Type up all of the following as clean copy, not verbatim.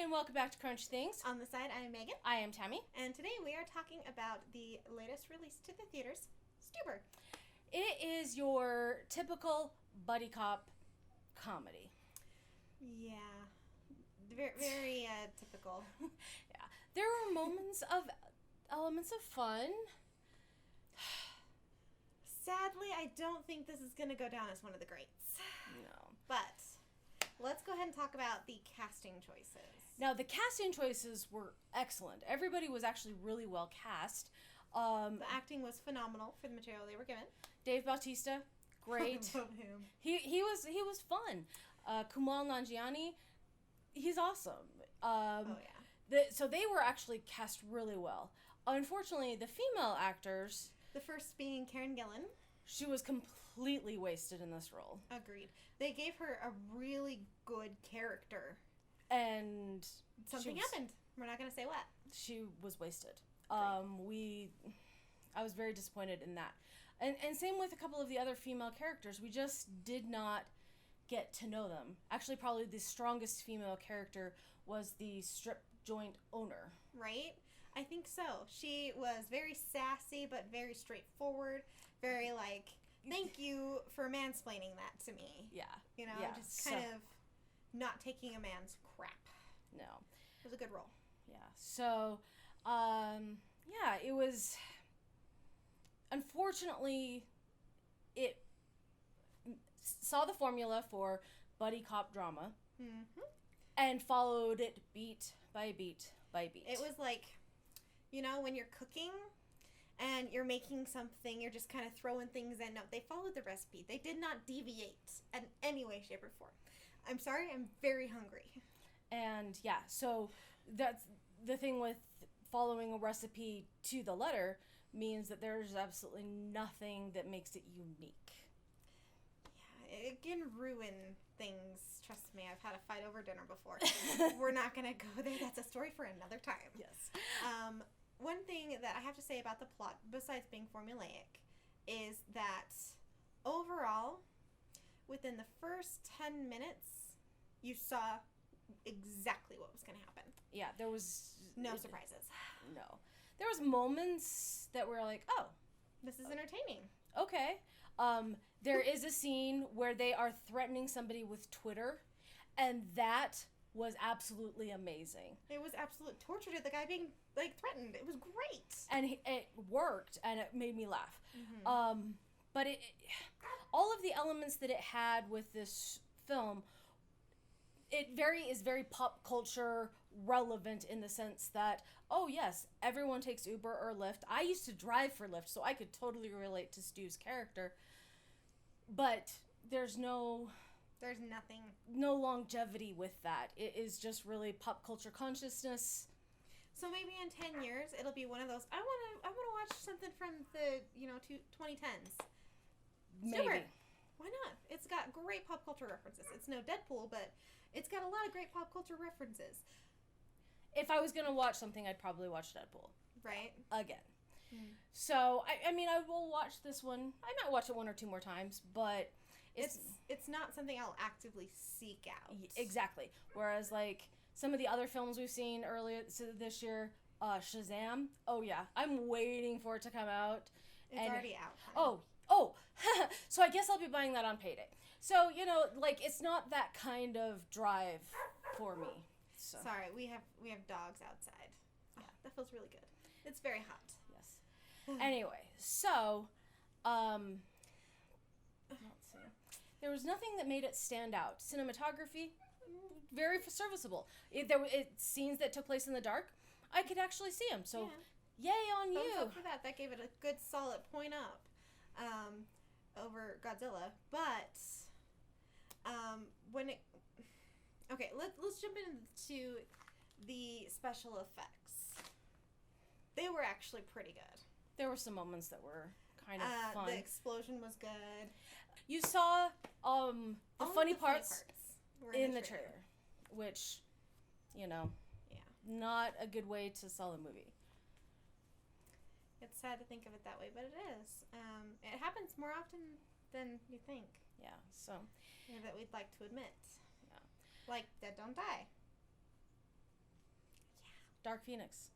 and welcome back to Crunch Things. On the side, I'm Megan. I am Tammy. And today we are talking about the latest release to the theaters, Stuber. It is your typical buddy cop comedy. Yeah. Very typical. Yeah. There are elements of fun. Sadly, I don't think this is going to go down as one of the greats. No. But let's go ahead and talk about the casting choices. Now, the casting choices were excellent. Everybody was actually really well cast. The acting was phenomenal for the material they were given. Dave Bautista, great. I love him. He was fun. Kumail Nanjiani, he's awesome. Oh yeah. So they were actually cast really well. Unfortunately, the female actors. The first being Karen Gillan. She was completely wasted in this role. Agreed. They gave her a really good character. And something happened. We're not going to say what. She was wasted. I was very disappointed in that. And same with a couple of the other female characters. We just did not get to know them. Actually, probably the strongest female character was the strip joint owner. Right? I think so. She was very sassy, but very straightforward. Very like, thank you for mansplaining that to me. Yeah. You know, yeah. just kind of not taking a man's crap. No. It was a good role. Yeah. So, it was... Unfortunately, it saw the formula for buddy cop drama and followed it beat by beat by beat. It was like, you know, when you're cooking and you're making something, you're just kind of throwing things in. No, they followed the recipe. They did not deviate in any way, shape, or form. I'm sorry, I'm very hungry. And yeah, so that's the thing with following a recipe to the letter means that there's absolutely nothing that makes it unique. Yeah, it can ruin things. Trust me, I've had a fight over dinner before. We're not going to go there. That's a story for another time. Yes. One thing that I have to say about the plot, besides being formulaic, is that overall, within the first 10 minutes, you saw exactly what was going to happen. Yeah, there was... No surprises. No. There was moments that were like, oh. This is entertaining. Okay. There is a scene where they are threatening somebody with Twitter, and that was absolutely amazing. It was absolute torture to the guy being, like, threatened. It was great. And it worked, and it made me laugh. Mm-hmm. But all of the elements that it had with this film, it is very pop culture relevant in the sense that, oh yes, everyone takes Uber or Lyft. I used to drive for Lyft, so I could totally relate to Stu's character. But there's nothing. No longevity with that. It is just really pop culture consciousness. So maybe in 10 years, it'll be one of those, I want to watch something from the, 2010s. Maybe. Stuber. Why not? It's got great pop culture references. It's no Deadpool, but it's got a lot of great pop culture references. If I was going to watch something, I'd probably watch Deadpool. Right. Again. So, I will watch this one. I might watch it one or two more times, but it's not something I'll actively seek out. Exactly. Whereas, like, some of the other films we've seen earlier this year, Shazam, oh yeah, I'm waiting for it to come out. It's already out. Honey. Oh, so I guess I'll be buying that on payday. So, it's not that kind of drive for me. So. Sorry, we have dogs outside. Yeah, that feels really good. It's very hot. Yes. Anyway, so, let's see. There was nothing that made it stand out. Cinematography, very serviceable. Scenes that took place in the dark, I could actually see them. So, Yay on Thumbs you. up for that. That gave it a good solid point up over Godzilla. But let's jump into the special effects. They were actually pretty good. There were some moments that were kind of fun. The explosion was good. You saw the funny parts were in the trailer, which, not a good way to sell a movie. It's sad to think of it that way, but it is. It happens more often than you think. Yeah, so. That we'd like to admit. Yeah. Like Dead Don't Die. Dark Phoenix.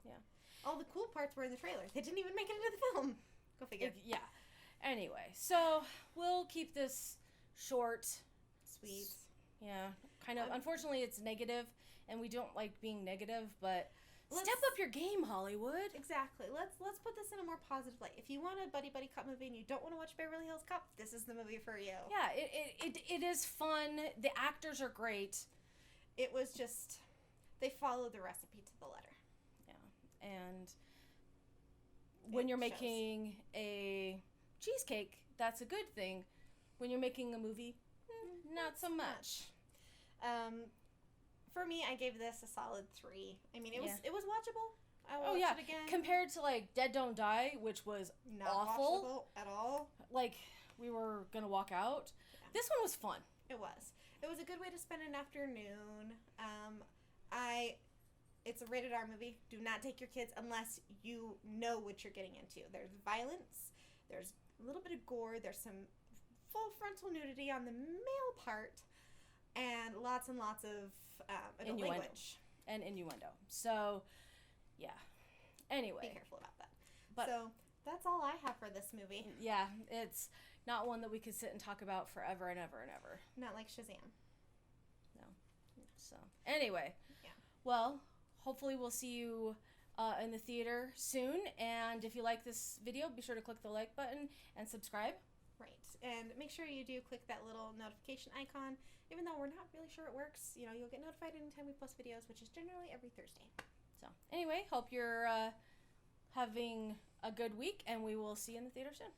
Yeah. All the cool parts were in the trailer. They didn't even make it into the film. Go figure. Yeah. Anyway, so we'll keep this short. Sweet. Yeah. Kind of. Unfortunately, it's negative, and we don't like being negative, but Let's- step up your game, Hollywood. Exactly. Let's put this in a more positive light. If you want a buddy cop movie and you don't want to watch Beverly Hills Cop, this is the movie for you. Yeah, it is fun. The actors are great. It was just they followed the recipe to the letter. Yeah. And when you're shows. making a cheesecake, that's a good thing. When you're making a movie, not so much. For me, I gave this a solid 3. I mean, it was watchable. I Oh watched yeah, it again. compared to like Dead Don't Die, which was Not awful. watchable at all. Like we were gonna walk out. Yeah. This one was fun. It was. It was a good way to spend an afternoon. It's a rated R movie. Do not take your kids unless you know what you're getting into. There's violence. There's a little bit of gore. There's some full frontal nudity on the male part, and lots of adult Innuendo. language. And innuendo. So, yeah. Anyway. Be careful about that. But- So that's all I have for this movie. Yeah, it's not one that we could sit and talk about forever and ever and ever. Not like Shazam. No. So, anyway. Yeah. Well, hopefully we'll see you in the theater soon. And if you like this video, be sure to click the like button and subscribe. Right. And make sure you do click that little notification icon. Even though we're not really sure it works, you'll get notified anytime we post videos, which is generally every Thursday. So, anyway, hope you're having a good week, and we will see you in the theater soon.